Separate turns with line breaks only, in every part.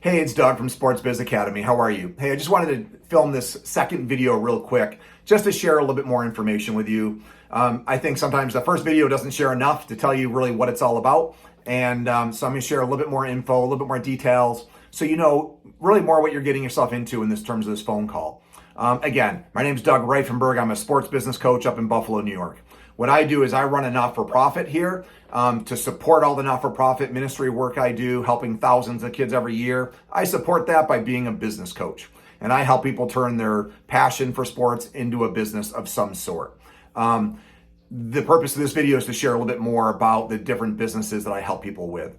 Hey, it's Doug from Biz Academy. How are you? Hey, I just wanted to film this second video real quick just to share a little bit more information with you. I think sometimes the first video doesn't share enough to tell you really what it's all about. And so I'm going to share a little bit more info, a little bit more details, so you know really more what you're getting yourself into in this terms of this phone call. Again, my name is Doug Reifenberg. I'm a sports business coach up in Buffalo, New York. What I do is I run a not-for-profit here to support all the not-for-profit ministry work I do, helping thousands of kids every year. I support that by being a business coach, and I help people turn their passion for sports into a business of some sort. The purpose of this video is to share a little bit more about the different businesses that I help people with.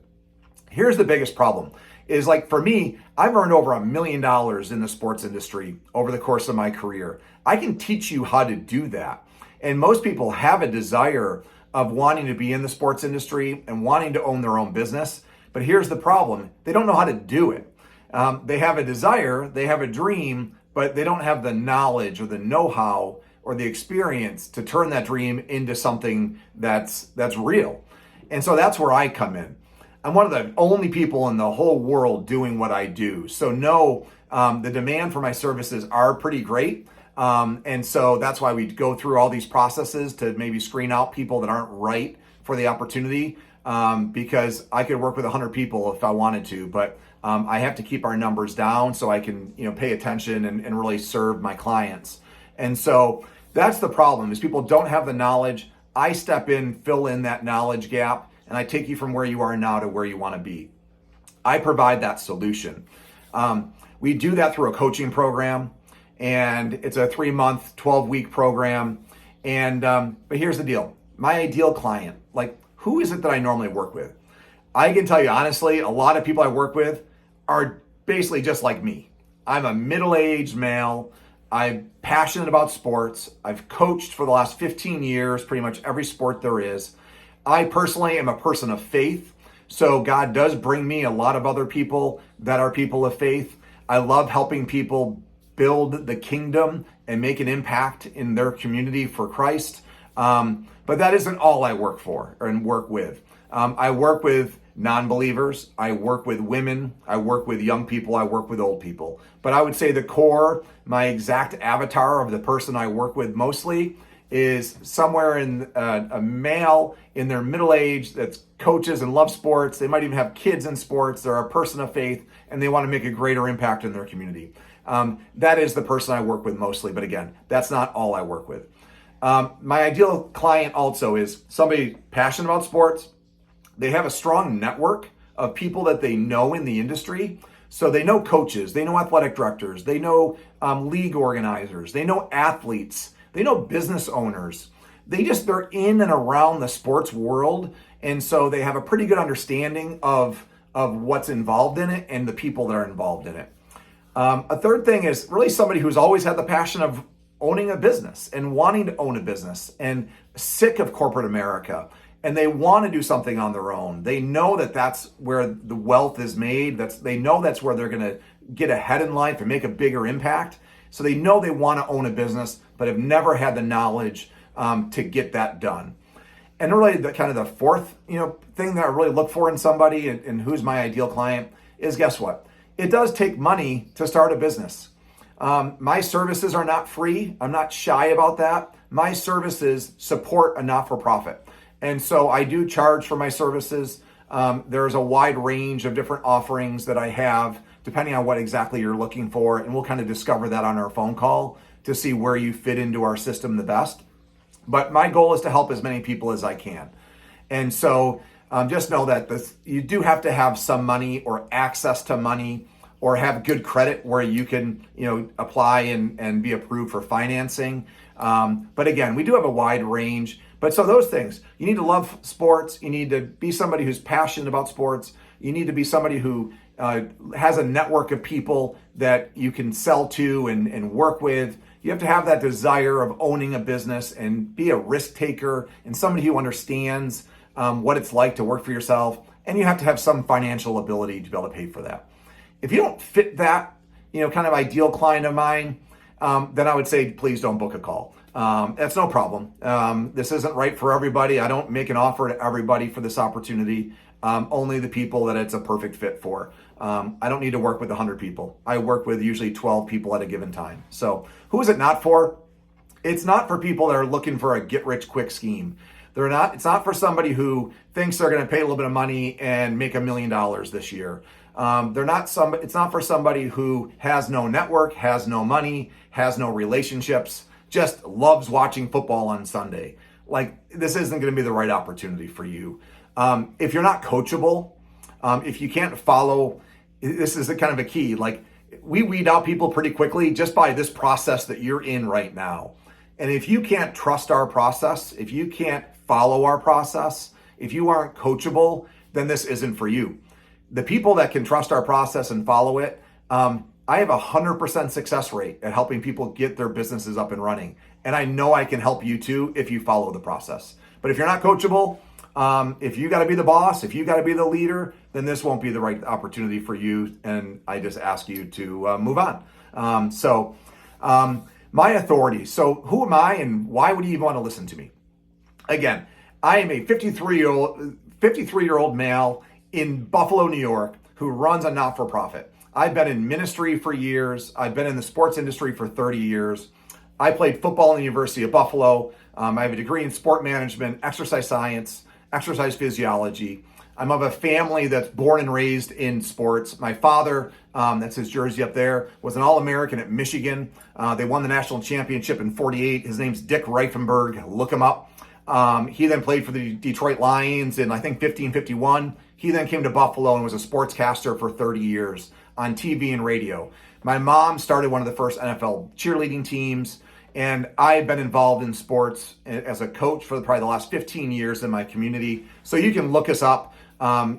Here's the biggest problem is, like, for me, I've earned over $1 million in the sports industry over the course of my career. I can teach you how to do that. And most people have a desire of wanting to be in the sports industry and wanting to own their own business. But here's the problem. They don't know how to do it. They have a desire, they have a dream, but they don't have the knowledge or the know-how or the experience to turn that dream into something that's real. And so that's where I come in. I'm one of the only people in the whole world doing what I do. So no, the demand for my services are pretty great. And so that's why we go through all these processes to maybe screen out people that aren't right for the opportunity, because I could work with 100 people if I wanted to, but I have to keep our numbers down so I can pay attention and really serve my clients. And so that's the problem, is people don't have the knowledge. I step in, fill in that knowledge gap, and I take you from where you are now to where you want to be. I provide that solution. We do that through a coaching program. And it's a 3-month, 12-week program. And but here's the deal. My ideal client, like, who is it that I normally work with? I can tell you honestly, a lot of people I work with are basically just like me. I'm a middle-aged male. I'm passionate about sports. I've coached for the last 15 years, pretty much every sport there is. I personally am a person of faith. So God does bring me a lot of other people that are people of faith. I love helping people build the kingdom and make an impact in their community for Christ. But that isn't all I work for and work with. I work with non-believers. I work with women. I work with young people. I work with old people. But I would say the core, my exact avatar of the person I work with mostly is somewhere in a male in their middle age that's coaches and love sports. They might even have kids in sports. They're a person of faith and they want to make a greater impact in their community. That is the person I work with mostly, but again, that's not all I work with. My ideal client also is somebody passionate about sports. They have a strong network of people that they know in the industry. So they know coaches, they know athletic directors, they know league organizers, they know athletes, they know business owners. They're in and around the sports world. And so they have a pretty good understanding of what's involved in it and the people that are involved in it. A third thing is really somebody who's always had the passion of owning a business and wanting to own a business and sick of corporate America. And they want to do something on their own. They know that that's where the wealth is made. They know that's where they're going to get ahead in life and make a bigger impact. So they know they want to own a business, but have never had the knowledge to get that done. And really the kind of the fourth thing that I really look for in somebody and who's my ideal client is, guess what? It does take money to start a business. My services are not free. I'm not shy about that. My services support a not-for-profit. And so I do charge for my services. There's a wide range of different offerings that I have, depending on what exactly you're looking for. And we'll kind of discover that on our phone call to see where you fit into our system the best. But my goal is to help as many people as I can. And so just know that you do have to have some money or access to money or have good credit where you can apply and be approved for financing. But again, we do have a wide range. But so those things, you need to love sports. You need to be somebody who's passionate about sports. You need to be somebody who has a network of people that you can sell to and work with. You have to have that desire of owning a business and be a risk taker and somebody who understands what it's like to work for yourself. And you have to have some financial ability to be able to pay for that. If you don't fit that, kind of ideal client of mine, then I would say, please don't book a call. That's no problem. This isn't right for everybody. I don't make an offer to everybody for this opportunity. only the people that it's a perfect fit for. I don't need to work with 100 people. I work with usually 12 people at a given time. So who is it not for? It's not for people that are looking for a get-rich-quick scheme. It's not for somebody who thinks they're going to pay a little bit of money and make $1 million this year. It's not for somebody who has no network, has no money, has no relationships, just loves watching football on Sunday. Like, this isn't going to be the right opportunity for you. If you're not coachable, if you can't follow, this is kind of a key. Like, we weed out people pretty quickly just by this process that you're in right now. And if you can't trust our process, if you can't follow our process, if you aren't coachable, then this isn't for you. The people that can trust our process and follow it, I have 100% success rate at helping people get their businesses up and running. And I know I can help you too if you follow the process. But if you're not coachable, if you got to be the boss, if you got to be the leader, then this won't be the right opportunity for you. And I just ask you to move on. My authority. So who am I and why would you even want to listen to me? Again, I am a 53-year-old male in Buffalo, New York, who runs a not-for-profit. I've been in ministry for years. I've been in the sports industry for 30 years. I played football in the University of Buffalo. I have a degree in sport management, exercise science, exercise physiology. I'm of a family that's born and raised in sports. My father, that's his jersey up there, was an All-American at Michigan. They won the national championship in '48. His name's Dick Reifenberg. Look him up. He then played for the Detroit Lions in, I think, 51. He then came to Buffalo and was a sportscaster for 30 years on TV and radio. My mom started one of the first NFL cheerleading teams, and I've been involved in sports as a coach for probably the last 15 years in my community. So you can look us up.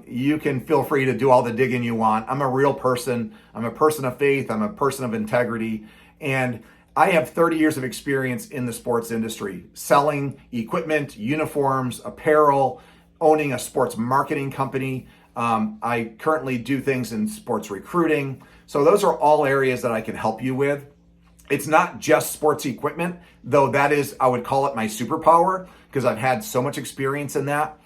You can feel free to do all the digging you want. I'm a real person. I'm a person of faith. I'm a person of integrity. And I have 30 years of experience in the sports industry, selling equipment, uniforms, apparel, owning a sports marketing company. I currently do things in sports recruiting. So those are all areas that I can help you with. It's not just sports equipment, though that is, I would call it my superpower because I've had so much experience in that.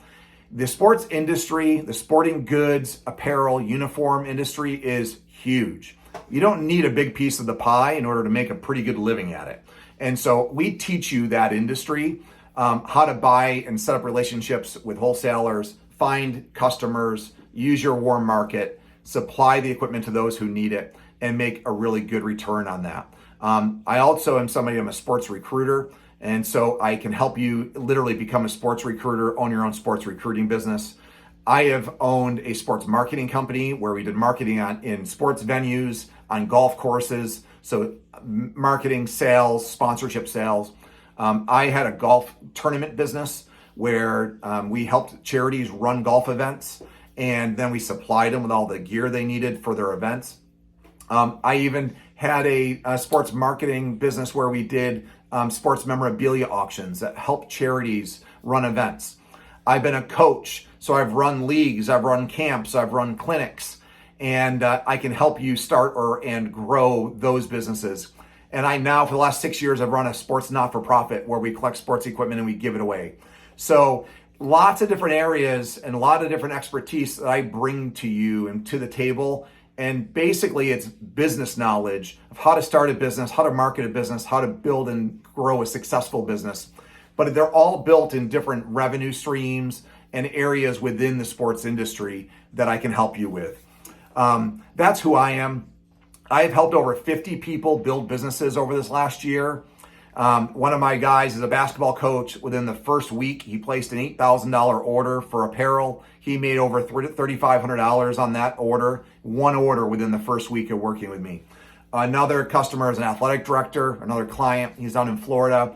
The sports industry, the sporting goods, apparel, uniform industry is huge. You don't need a big piece of the pie in order to make a pretty good living at it. And so we teach you that industry, how to buy and set up relationships with wholesalers, find customers, use your warm market, supply the equipment to those who need it, and make a really good return on that. I also am I'm a sports recruiter. And so I can help you literally become a sports recruiter, own your own sports recruiting business. I have owned a sports marketing company where we did marketing in sports venues, on golf courses. So marketing, sales, sponsorship sales. I had a golf tournament business where we helped charities run golf events, and then we supplied them with all the gear they needed for their events. I even had a sports marketing business where we did sports memorabilia auctions that help charities run events. I've been a coach, so I've run leagues, I've run camps, I've run clinics, and I can help you start and grow those businesses. And I now, for the last 6 years, I've run a sports not-for-profit where we collect sports equipment and we give it away. So lots of different areas and a lot of different expertise that I bring to you and to the table. And basically, it's business knowledge of how to start a business, how to market a business, how to build and grow a successful business. But they're all built in different revenue streams and areas within the sports industry that I can help you with. That's who I am. I have helped over 50 people build businesses over this last year. One of my guys is a basketball coach. Within the first week, he placed an $8,000 order for apparel. He made over $3,500 on that order, one order within the first week of working with me. Another customer is an athletic director, another client. He's down in Florida.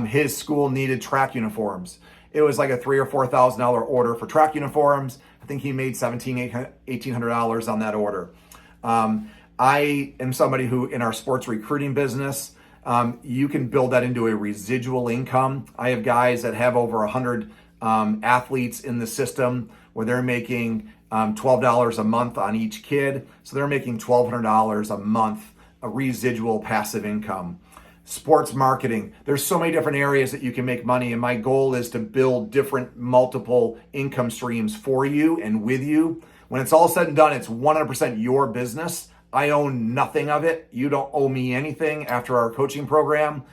His school needed track uniforms. It was like a $3,000 or $4,000 order for track uniforms. I think he made $1,800 on that order. I am somebody who, in our sports recruiting business, you can build that into a residual income. I have guys that have over 100 athletes in the system where they're making $12 a month on each kid. So they're making $1,200 a month, a residual passive income. sports marketing. There's so many different areas that you can make money. And my goal is to build different multiple income streams for you and with you. When it's all said and done, it's 100% your business. I own nothing of it. You don't owe me anything after our coaching program.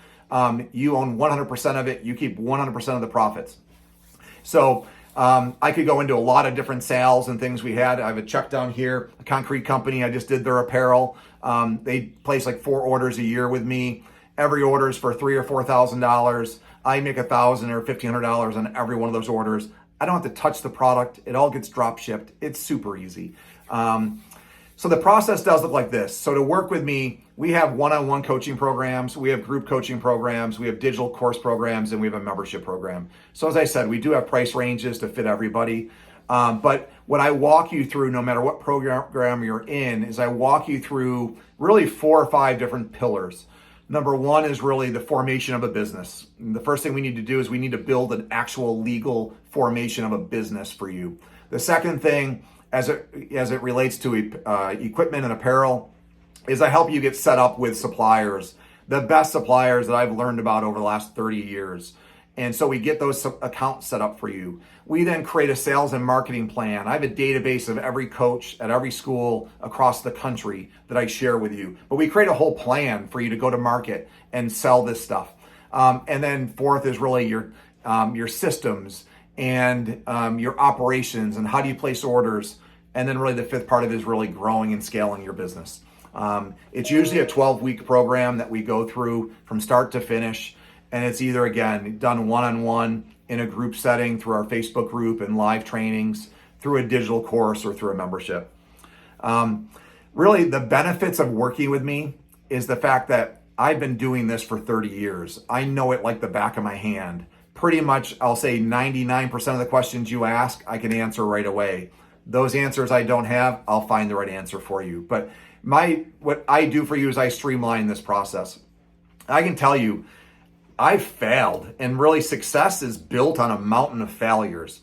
You own 100% of it. You keep 100% of the profits. So I could go into a lot of different sales and things we had. I have a check down here, a concrete company. I just did their apparel. They place like 4 orders a year with me. Every order is for $3,000 or $4,000. I make $1,000 or $1,500 on every one of those orders. I don't have to touch the product. It all gets drop shipped. It's super easy. So the process does look like this. So to work with me, we have one-on-one coaching programs, we have group coaching programs, we have digital course programs, and we have a membership program. So as I said, we do have price ranges to fit everybody. But what I walk you through, no matter what program you're in, is I walk you through really 4 or 5 different pillars. Number 1 is really the formation of a business. And the first thing we need to do is we need to build an actual legal formation of a business for you. The second thing, as it relates to equipment and apparel, is I help you get set up with suppliers, the best suppliers that I've learned about over the last 30 years. And so we get those accounts set up for you. We then create a sales and marketing plan. I have a database of every coach at every school across the country that I share with you. But we create a whole plan for you to go to market and sell this stuff. And then 4th is really your systems and your operations and how do you place orders. And then really the 5th part of it is really growing and scaling your business. It's usually a 12-week program that we go through from start to finish. And it's either, again, done one-on-one in a group setting through our Facebook group and live trainings, through a digital course, or through a membership. Really, the benefits of working with me is the fact that I've been doing this for 30 years. I know it like the back of my hand. Pretty much, I'll say 99% of the questions you ask, I can answer right away. Those answers I don't have, I'll find the right answer for you. But what I do for you is I streamline this process. I can tell you, I've failed, and really success is built on a mountain of failures.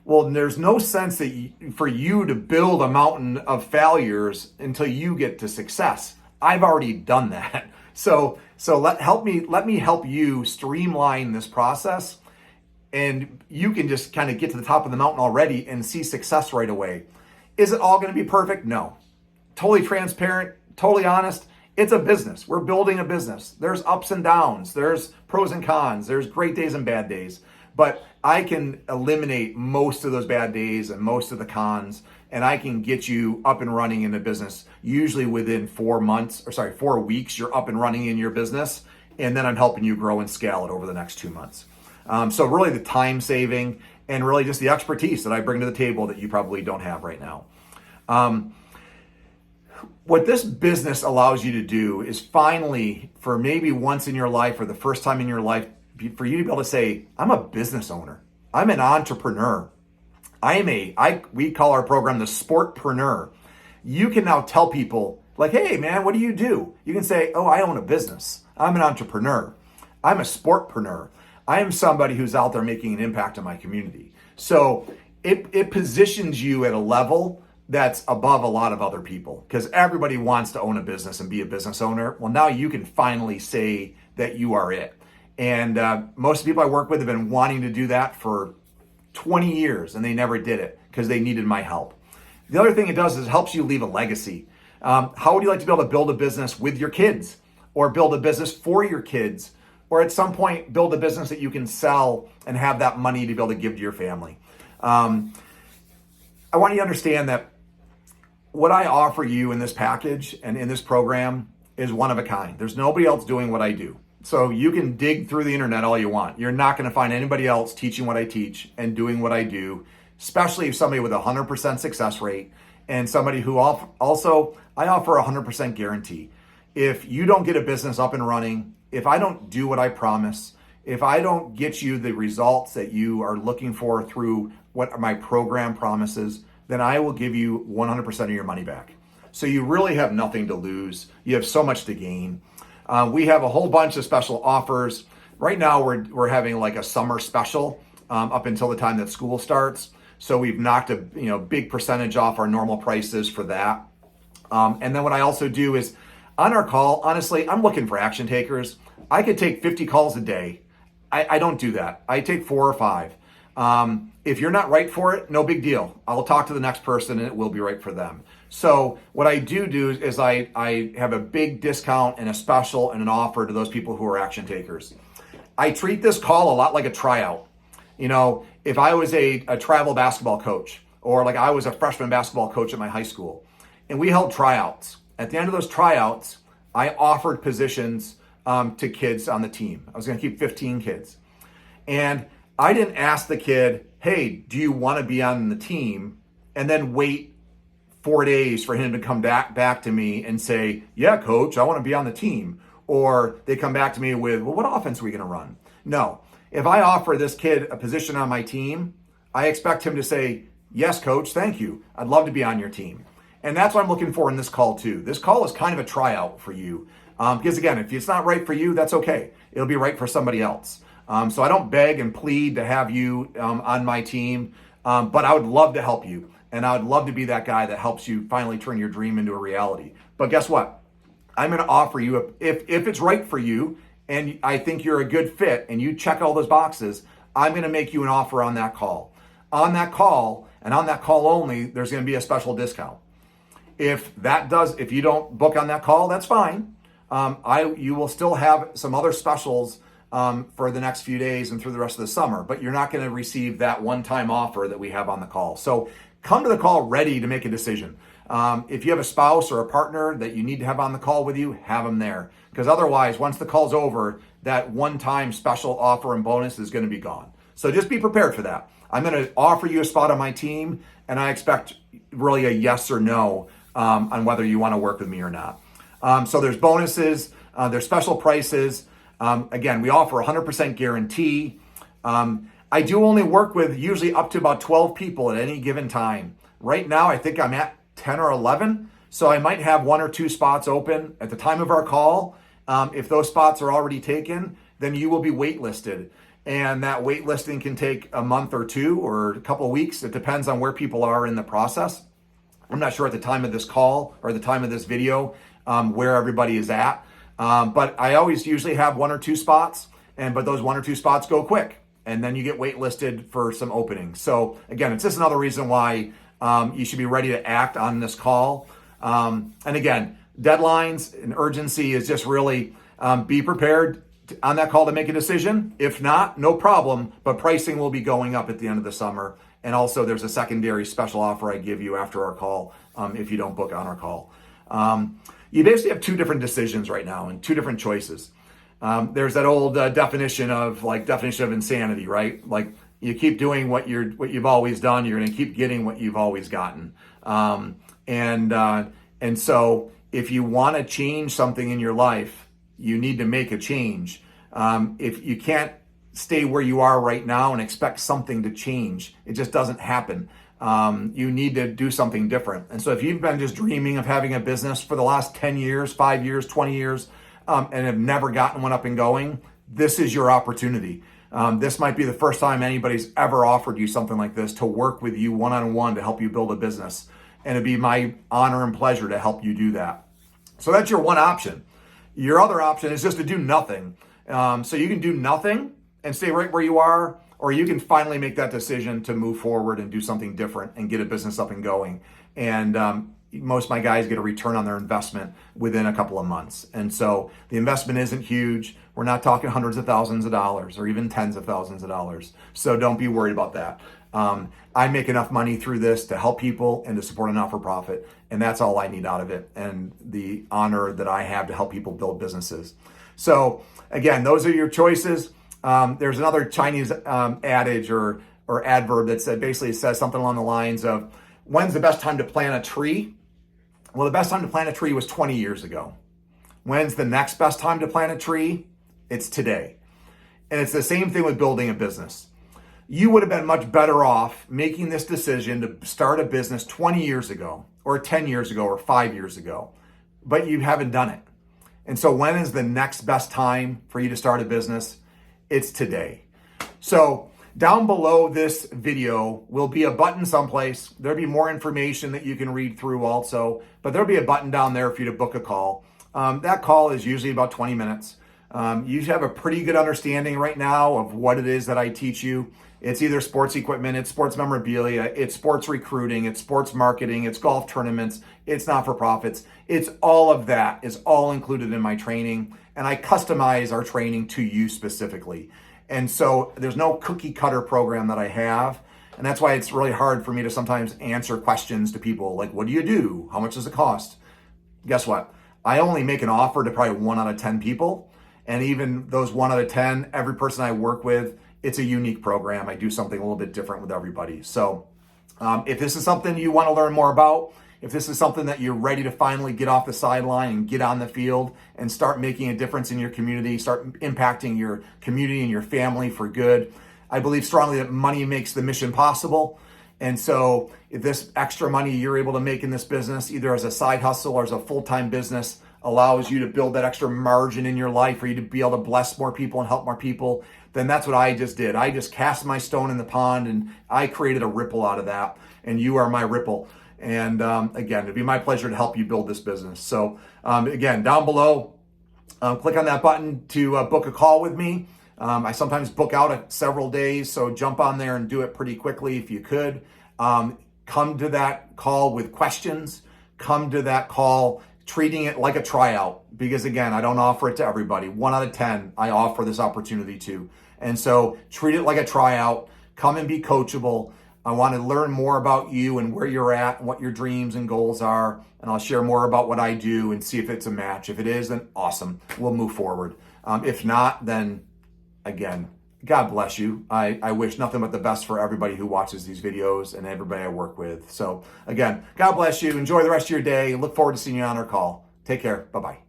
Well, there's no sense that for you to build a mountain of failures until you get to success. I've already done that. So let me help you streamline this process, and you can just kind of get to the top of the mountain already and see success right away. Is it all going to be perfect? No. Totally transparent, totally honest. It's a business. We're building a business. There's ups and downs. There's pros and cons. There's great days and bad days. But I can eliminate most of those bad days and most of the cons, and I can get you up and running in the business. Usually within 4 weeks, you're up and running in your business, and then I'm helping you grow and scale it over the next 2 months. So really the time saving and really just the expertise that I bring to the table that you probably don't have right now. What this business allows you to do is finally, for maybe once in your life or the first time in your life, for you to be able to say, I'm a business owner. I'm an entrepreneur. We call our program the Sportpreneur. You can now tell people like, hey man, what do? You can say, oh, I own a business. I'm an entrepreneur. I'm a sportpreneur. I am somebody who's out there making an impact in my community. So it positions you at a level that's above a lot of other people, because everybody wants to own a business and be a business owner. Well, now you can finally say that you are it. And most of the people I work with have been wanting to do that for 20 years, and they never did it because they needed my help. The other thing it does is it helps you leave a legacy. How would you like to be able to build a business with your kids, or build a business for your kids, or at some point build a business that you can sell and have that money to be able to give to your family? I want you to understand that what I offer you in this package and in this program is one of a kind. There's nobody else doing what I do. So you can dig through the internet all you want. You're not going to find anybody else teaching what I teach and doing what I do, especially if somebody with a 100% success rate and somebody who also, I offer a 100% guarantee. If you don't get a business up and running, if I don't do what I promise, if I don't get you the results that you are looking for through what my program promises, then I will give you 100% of your money back. So you really have nothing to lose. You have so much to gain. We have a whole bunch of special offers. Right now we're having like a summer special up until the time that school starts. So we've knocked a big percentage off our normal prices for that. And then what I also do is On our call, honestly, I'm looking for action takers. I could take 50 calls a day. I don't do that. I take 4 or 5. If you're not right for it, no big deal. I'll talk to the next person and it will be right for them. So what I do is I have a big discount and a special and an offer to those people who are action takers. I treat this call a lot like a tryout. You know, if I was a travel basketball coach, or like I was a freshman basketball coach at my high school, and we held tryouts. At the end of those tryouts, I offered positions to kids on the team. I was going to keep 15 kids. And I didn't ask the kid, hey, do you want to be on the team? And then wait 4 days for him to come back to me and say, yeah, coach, I want to be on the team. Or they come back to me with, well, what offense are we going to run? No. If I offer this kid a position on my team, I expect him to say, yes, coach, thank you. I'd love to be on your team. And that's what I'm looking for in this call too. This call is kind of a tryout for you. Because again, if it's not right for you, that's okay. It'll be right for somebody else. So I don't beg and plead to have you on my team, but I would love to help you. And I would love to be that guy that helps you finally turn your dream into a reality. But guess what? I'm going to offer you, if it's right for you and I think you're a good fit and you check all those boxes, I'm going to make you an offer on that call. On that call, and on that call only, there's going to be a special discount. If you don't book on that call, that's fine. You will still have some other specials for the next few days and through the rest of the summer, but you're not going to receive that one-time offer that we have on the call. So come to the call ready to make a decision. If you have a spouse or a partner that you need to have on the call with you, have them there. Because otherwise, once the call's over, that one-time special offer and bonus is going to be gone. So just be prepared for that. I'm going to offer you a spot on my team, and I expect really a yes or no on whether you want to work with me or not. So there's bonuses, there's special prices. Again, we offer 100% guarantee. I do only work with usually up to about 12 people at any given time. Right now, I think I'm at 10 or 11. So I might have 1 or 2 spots open at the time of our call. If those spots are already taken, then you will be waitlisted. And that waitlisting can take a month or 2 or a couple of weeks. It depends on where people are in the process. I'm not sure at the time of this call or the time of this video where everybody is at. But I always usually have 1 or 2 spots, but those 1 or 2 spots go quick. And then you get waitlisted for some openings. So again, it's just another reason why you should be ready to act on this call. And again, deadlines and urgency is just really be prepared on that call to make a decision. If not, no problem, but pricing will be going up at the end of the summer. And also there's a secondary special offer I give you after our call if you don't book on our call. You basically have 2 different decisions right now and 2 different choices. There's that old definition of insanity, right? Like you keep doing what you've always done, you're going to keep getting what you've always gotten. And so if you want to change something in your life, you need to make a change. If you can't stay where you are right now and expect something to change, it just doesn't happen. You need to do something different. And so if you've been just dreaming of having a business for the last 10 years, 5 years, 20 years, and have never gotten one up and going, this is your opportunity. This might be the first time anybody's ever offered you something like this, to work with you one-on-one to help you build a business. And it'd be my honor and pleasure to help you do that. So that's your one option. Your other option is just to do nothing. So you can do nothing and stay right where you are, or you can finally make that decision to move forward and do something different and get a business up and going. And most of my guys get a return on their investment within a couple of months. And so the investment isn't huge. We're not talking hundreds of thousands of dollars or even tens of thousands of dollars. So don't be worried about that. I make enough money through this to help people and to support a not-for-profit. And that's all I need out of it, and the honor that I have to help people build businesses. So again, those are your choices. There's another Chinese adage or adverb that basically says something along the lines of, when's the best time to plant a tree? Well, the best time to plant a tree was 20 years ago. When's the next best time to plant a tree? It's today. And it's the same thing with building a business. You would have been much better off making this decision to start a business 20 years ago, or 10 years ago, or 5 years ago, but you haven't done it. And so when is the next best time for you to start a business? It's today. So down below this video will be a button someplace. There'll be more information that you can read through also, but there'll be a button down there for you to book a call. That call is usually about 20 minutes. You have a pretty good understanding right now of what it is that I teach you. It's either sports equipment, it's sports memorabilia, it's sports recruiting, it's sports marketing, it's golf tournaments, it's not-for-profits. It's all of that is all included in my training, and I customize our training to you specifically. And so there's no cookie cutter program that I have. And that's why it's really hard for me to sometimes answer questions to people like, what do you do? How much does it cost? Guess what? I only make an offer to probably 1 out of 10 people. And even those 1 out of 10, every person I work with, it's a unique program. I do something a little bit different with everybody. So if this is something you want to learn more about, if this is something that you're ready to finally get off the sideline and get on the field and start making a difference in your community, start impacting your community and your family for good, I believe strongly that money makes the mission possible. And so if this extra money you're able to make in this business, either as a side hustle or as a full-time business, allows you to build that extra margin in your life for you to be able to bless more people and help more people, then that's what I just did. I just cast my stone in the pond and I created a ripple out of that. And you are my ripple. And again, it'd be my pleasure to help you build this business. So again, down below, click on that button to book a call with me. I sometimes book out several days, so jump on there and do it pretty quickly if you could. Come to that call with questions. Come to that call treating it like a tryout, because again, I don't offer it to everybody. 1 out of 10, I offer this opportunity to. And so treat it like a tryout. Come and be coachable. I want to learn more about you and where you're at and what your dreams and goals are. And I'll share more about what I do and see if it's a match. If it is, then awesome. We'll move forward. If not, then again, God bless you. I wish nothing but the best for everybody who watches these videos and everybody I work with. So again, God bless you. Enjoy the rest of your day. Look forward to seeing you on our call. Take care. Bye-bye.